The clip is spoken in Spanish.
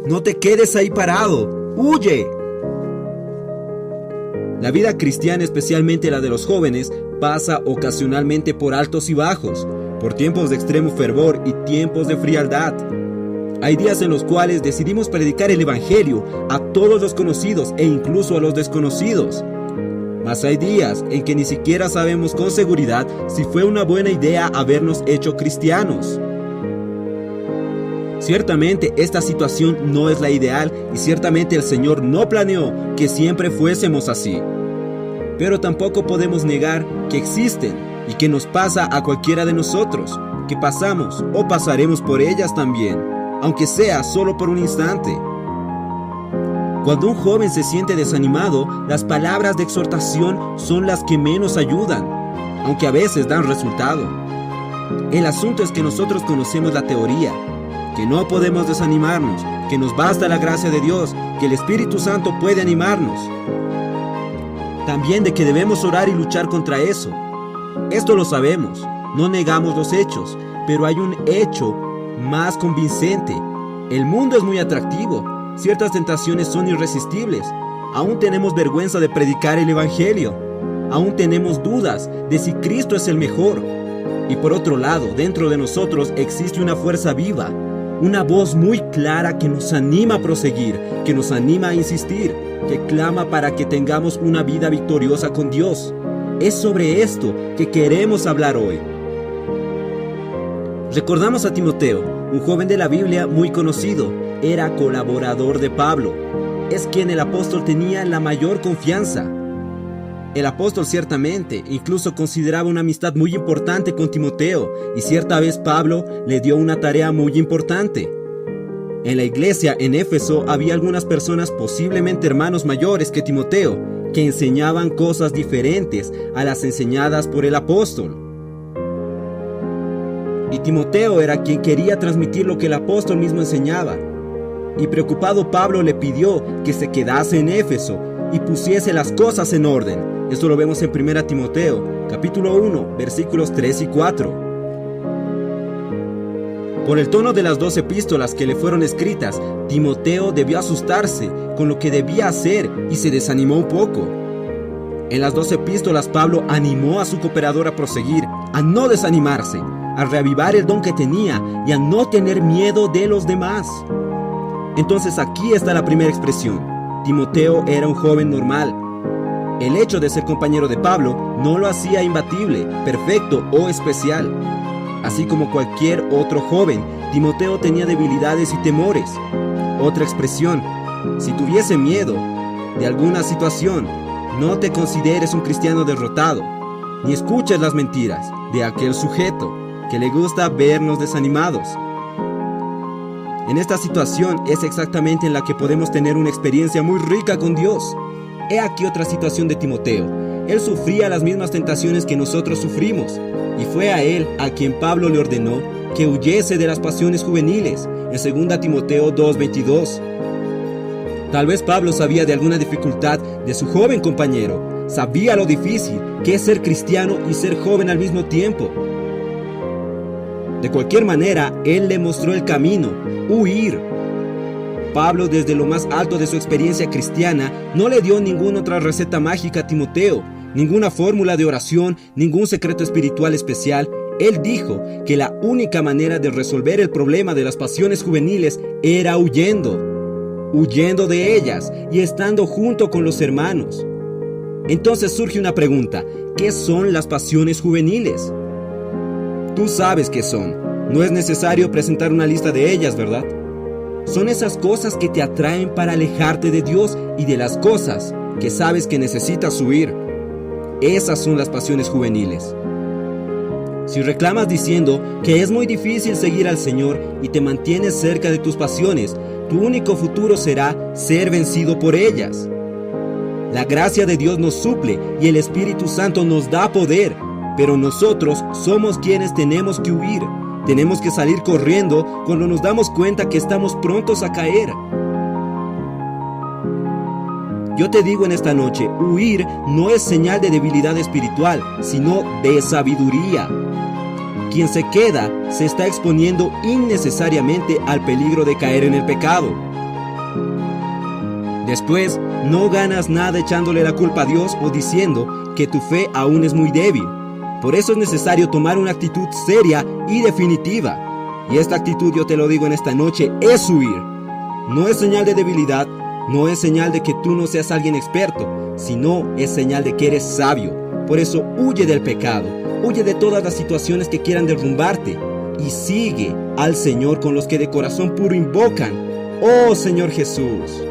No te quedes ahí parado. ¡Huye! La vida cristiana, especialmente la de los jóvenes, pasa ocasionalmente por altos y bajos, por tiempos de extremo fervor y tiempos de frialdad. Hay días en los cuales decidimos predicar el Evangelio a todos los conocidos e incluso a los desconocidos. Mas hay días en que ni siquiera sabemos con seguridad si fue una buena idea habernos hecho cristianos. Ciertamente esta situación no es la ideal y ciertamente el Señor no planeó que siempre fuésemos así. Pero tampoco podemos negar que existen y que nos pasa a cualquiera de nosotros, que pasamos o pasaremos por ellas también, aunque sea solo por un instante. Cuando un joven se siente desanimado, las palabras de exhortación son las que menos ayudan, aunque a veces dan resultado. El asunto es que nosotros conocemos la teoría, que no podemos desanimarnos, que nos basta la gracia de Dios, que el Espíritu Santo puede animarnos. También de que debemos orar y luchar contra eso. Esto lo sabemos, no negamos los hechos, pero hay un hecho más convincente. El mundo es muy atractivo, ciertas tentaciones son irresistibles, aún tenemos vergüenza de predicar el Evangelio, aún tenemos dudas de si Cristo es el mejor. Y por otro lado, dentro de nosotros existe una fuerza viva, una voz muy clara que nos anima a proseguir, que nos anima a insistir, que clama para que tengamos una vida victoriosa con Dios. Es sobre esto que queremos hablar hoy. Recordamos a Timoteo, un joven de la Biblia muy conocido. Era colaborador de Pablo. Es quien el apóstol tenía la mayor confianza. El apóstol ciertamente incluso consideraba una amistad muy importante con Timoteo, y cierta vez Pablo le dio una tarea muy importante. En la iglesia en Éfeso había algunas personas, posiblemente hermanos mayores que Timoteo, que enseñaban cosas diferentes a las enseñadas por el apóstol. Y Timoteo era quien quería transmitir lo que el apóstol mismo enseñaba. Y preocupado, Pablo le pidió que se quedase en Éfeso y pusiese las cosas en orden. Esto lo vemos en 1 Timoteo, capítulo 1, versículos 3 y 4. Por el tono de las 2 epístolas que le fueron escritas, Timoteo debió asustarse con lo que debía hacer y se desanimó un poco. En las 2 epístolas, Pablo animó a su cooperador a proseguir, a no desanimarse, a reavivar el don que tenía y a no tener miedo de los demás. Entonces aquí está la primera expresión. Timoteo era un joven normal. El hecho de ser compañero de Pablo no lo hacía imbatible, perfecto o especial. Así como cualquier otro joven, Timoteo tenía debilidades y temores. Otra expresión: si tuviese miedo de alguna situación, no te consideres un cristiano derrotado, ni escuches las mentiras de aquel sujeto que le gusta vernos desanimados. En esta situación es exactamente en la que podemos tener una experiencia muy rica con Dios. He aquí otra situación de Timoteo. Él sufría las mismas tentaciones que nosotros sufrimos, y fue a él a quien Pablo le ordenó que huyese de las pasiones juveniles, en 2 Timoteo 2:22. Tal vez Pablo sabía de alguna dificultad de su joven compañero, sabía lo difícil que es ser cristiano y ser joven al mismo tiempo. De cualquier manera, él le mostró el camino: huir. Pablo, desde lo más alto de su experiencia cristiana, no le dio ninguna otra receta mágica a Timoteo, ninguna fórmula de oración, ningún secreto espiritual especial. Él dijo que la única manera de resolver el problema de las pasiones juveniles era huyendo de ellas y estando junto con los hermanos. Entonces surge una pregunta: ¿qué son las pasiones juveniles? Tú sabes qué son. No es necesario presentar una lista de ellas, ¿verdad? Son esas cosas que te atraen para alejarte de Dios y de las cosas que sabes que necesitas huir. Esas son las pasiones juveniles. Si reclamas diciendo que es muy difícil seguir al Señor y te mantienes cerca de tus pasiones, tu único futuro será ser vencido por ellas. La gracia de Dios nos suple y el Espíritu Santo nos da poder, pero nosotros somos quienes tenemos que huir. Tenemos que salir corriendo cuando nos damos cuenta que estamos prontos a caer. Yo te digo en esta noche, huir no es señal de debilidad espiritual, sino de sabiduría. Quien se queda se está exponiendo innecesariamente al peligro de caer en el pecado. Después, no ganas nada echándole la culpa a Dios o diciendo que tu fe aún es muy débil. Por eso es necesario tomar una actitud seria y definitiva. Y esta actitud, yo te lo digo en esta noche, es huir. No es señal de debilidad, no es señal de que tú no seas alguien experto, sino es señal de que eres sabio. Por eso huye del pecado, huye de todas las situaciones que quieran derrumbarte y sigue al Señor con los que de corazón puro invocan: ¡Oh Señor Jesús!